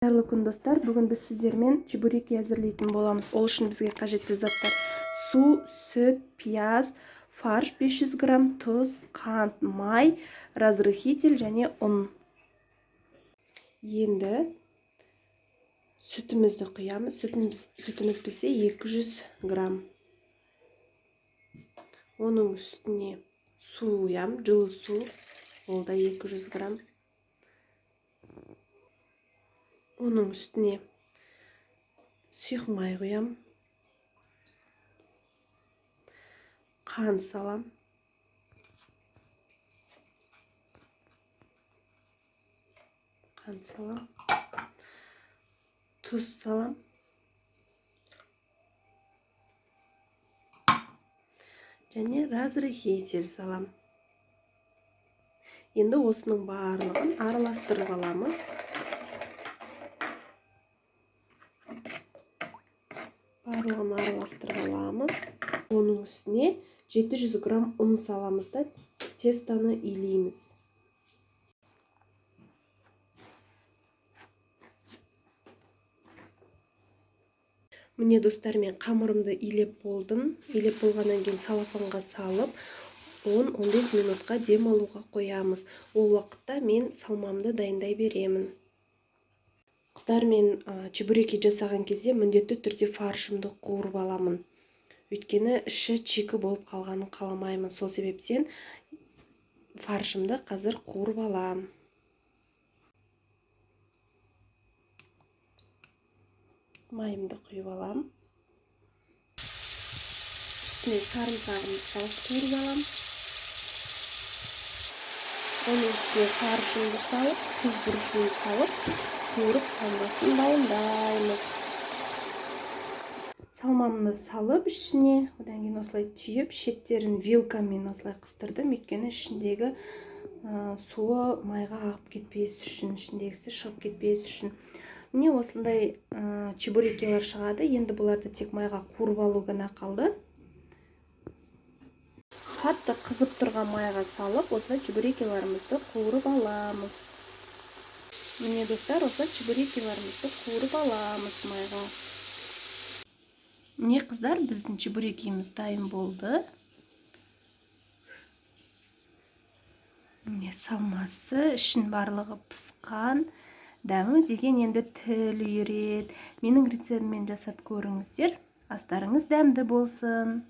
Қайырлы күн достар, бүгін біз сіздермен чебуреки әзірлейтін боламыз. Ол үшін бізге қажетті заттар: су, сүт, пияз, фарш 500 грамм, тұз, қант, май, разрыхитель және ұн. Енді сүтімізді құямыз. Сүтіміз бізде 200 грамм. Оның үстіне су құям, жылы су, ол да 200 грамм. Оның үстіне сұйық май құям, қант салам, тұз салам, және разрыхитель салам. Енді осының барлығын араластырып аламыз. Оның үстіне 700 грамм ұн саламыз да тестаны илейміз. Міне достар, мен қамырымды илеп болдым. Илеп болғаннан кейін салафанға салып 10-15 минутқа дем алуға қоямыз. Ол уақытта мен салмамды дайындай беремін. Қыздар, мен чебуреки жасаған кезде міндетті түрде фаршымды қуырып аламын. Өйткені іші чикі болып қалғанын қаламаймын. Сол себептен фаршымды қазір қуырып алам. Майымды құйып алам. Үстіне сарымсағымды салып қуырып алам. Оның үстіне фаршымды салып, тұз бұрышын салып, қуырып салмасын дайындаймыз. Салмамды салып ішіне, одан кейін осылай түйіп, шеттерін вилкамен осылай қыстырдым. Өйткені ішіндегі суы майға ағып кетпес үшін, ішіндегісі шығып кетпес үшін. Міне осындай чебурекилар шығады. Енді бұларды тек майға қуырып алу ғана қалды. Қатты қызып тұрған майға салып, осылай чебурекиларымызды қуырып аламыз. Міне достар, осылай чебурекиларымызды қуырып аламыз майға. Міне қыздар, біздің чебурекиміз дайын болды. Міне салмасы, ішін барлығы пысқан. Дәмі деген енді тіл үйіреді. Менің рецептіммен жасап көріңіздер. Астарыңыз дәмді болсын.